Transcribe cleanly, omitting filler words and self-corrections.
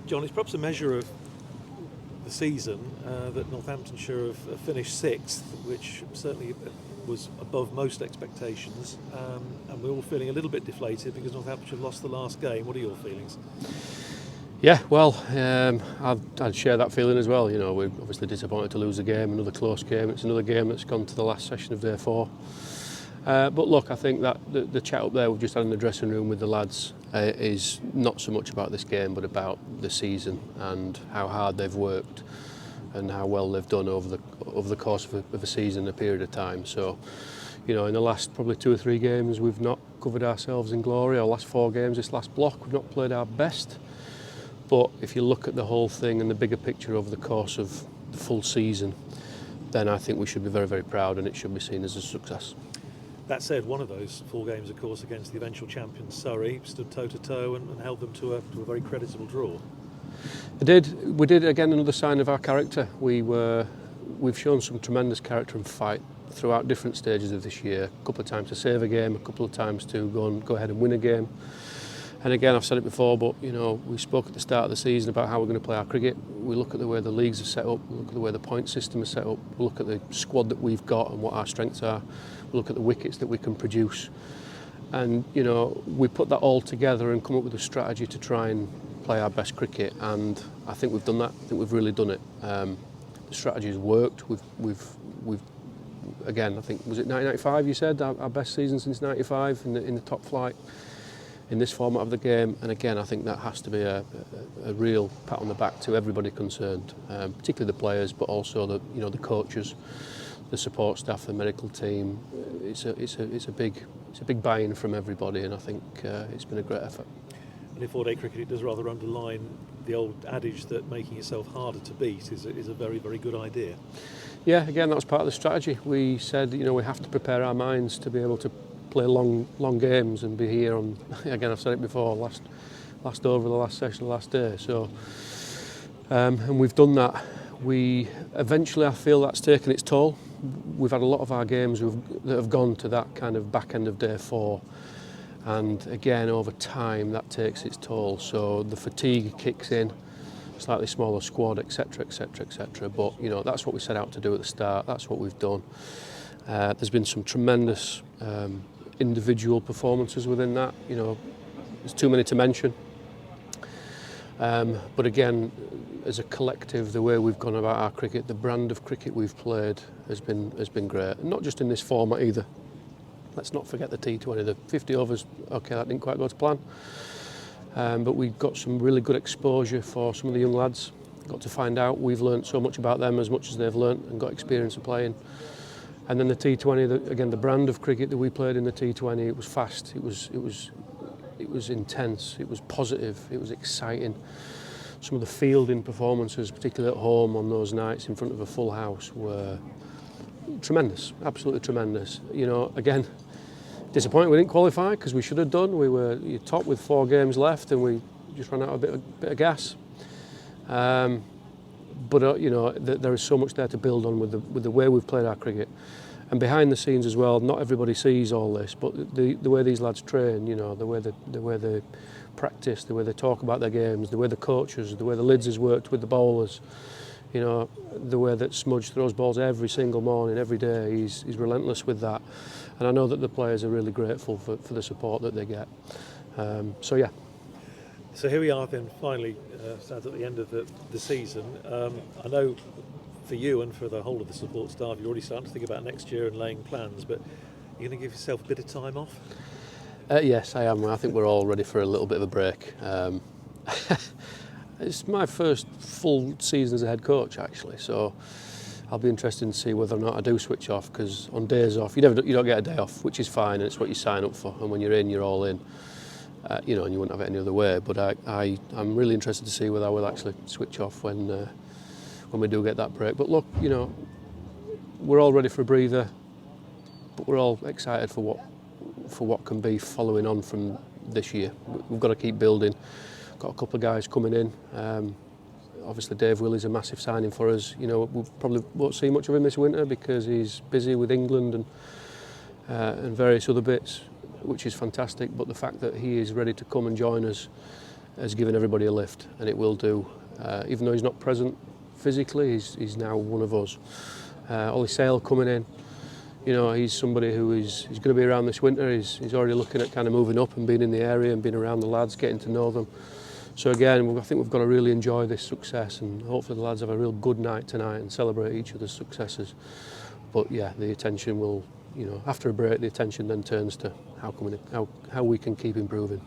John, it's perhaps a measure of the season that Northamptonshire have finished sixth, which certainly was above most expectations, and we're all feeling a little bit deflated because Northamptonshire lost the last game. What are your feelings? Yeah, well, I'd share that feeling as well. You know, we're obviously disappointed to lose a game, another close game. It's another game that's gone to the last session of day 4. But look, I think that the chat up there we've just had in the dressing room with the lads is not so much about this game, but about the season and how hard they've worked and how well they've done over the course of a season, a period of time. So, you know, in the last probably 2 or 3 games, we've not covered ourselves in glory. Our last 4 games, this last block, we've not played our best. But if you look at the whole thing and the bigger picture over the course of the full season, then I think we should be very, very proud, and it should be seen as a success. That said, one of those 4 games, of course, against the eventual champions Surrey, stood toe-to-toe and held them to a very creditable draw. We did again, another sign of our character. We've shown some tremendous character and fight throughout different stages of this year. A couple of times to save a game, a couple of times to go ahead and win a game. And again, I've said it before, but you know, we spoke at the start of the season about how we're going to play our cricket. We look at the way the leagues are set up, we look at the way the point system is set up, we look at the squad that we've got and what our strengths are, we look at the wickets that we can produce. And you know, we put that all together and come up with a strategy to try and play our best cricket, and I think we've done that. I think we've really done it. The strategy has worked. We've again, I think, was it 1995 you said, our best season since 95 in the top flight in this format of the game, and again I think that has to be a real pat on the back to everybody concerned, particularly the players, but also the coaches, the support staff, the medical team. It's a big buy-in from everybody, and I think it's been a great effort. And in 4-day cricket, it does rather underline the old adage that making yourself harder to beat is a very, very good idea. Yeah, again, that was part of the strategy. We said, you know, we have to prepare our minds to be able to play long games and be here on, again I've said it before, last over, the last session, the last day. So and we've done that. We eventually, I feel that's taken its toll. We've had a lot of our games that have gone to that kind of back end of day 4, and again over time that takes its toll. So the fatigue kicks in, slightly smaller squad, etc, etc, etc. But you know, that's what we set out to do at the start. That's what we've done. There's been some tremendous individual performances within that. You know, there's too many to mention. But again, as a collective, the way we've gone about our cricket, the brand of cricket we've played has been great. And not just in this format either. Let's not forget the T20, the 50 overs. Okay, that didn't quite go to plan. But we got some really good exposure for some of the young lads. Got to find out. We've learnt so much about them as much as they've learnt and got experience of playing. And then the T20, again, the brand of cricket that we played in the T20, it was fast, it was intense, it was positive, it was exciting. Some of the fielding performances, particularly at home on those nights in front of a full house, were tremendous, absolutely tremendous. You know, again, disappointed we didn't qualify because we should have done. We were top with 4 games left and we just ran out a bit of gas. But you know, there is so much there to build on with the way we've played our cricket, and behind the scenes as well. Not everybody sees all this, but the way these lads train, you know, the way they practice, the way they talk about their games, the way the coaches, the way the lids has worked with the bowlers, you know, the way that Smudge throws balls every single morning, every day. He's relentless with that, and I know that the players are really grateful for the support that they get. So yeah. So here we are then, finally, at the end of the season. I know for you and for the whole of the support staff, you're already starting to think about next year and laying plans, but you're going to give yourself a bit of time off? Yes, I am. I think we're all ready for a little bit of a break. It's my first full season as a head coach, actually, so I'll be interested to see whether or not I do switch off, because on days off, you don't get a day off, which is fine, and it's what you sign up for, and when you're in, you're all in. You know, and you wouldn't have it any other way. But I'm really interested to see whether I will actually switch off when we do get that break. But look, you know, we're all ready for a breather, but we're all excited for what can be following on from this year. We've got to keep building. Got a couple of guys coming in. Obviously, Dave Willey's a massive signing for us. You know, we probably won't see much of him this winter because he's busy with England and various other bits, which is fantastic. But the fact that he is ready to come and join us has given everybody a lift, and it will do. Even though he's not present physically, he's now one of us. Ollie Sale coming in, you know, he's somebody who he's going to be around this winter. He's already looking at kind of moving up and being in the area and being around the lads, getting to know them. So again, I think we've got to really enjoy this success, and hopefully the lads have a real good night tonight and celebrate each other's successes. But yeah, the attention will, you know, after a break, the attention then turns to how we can keep improving.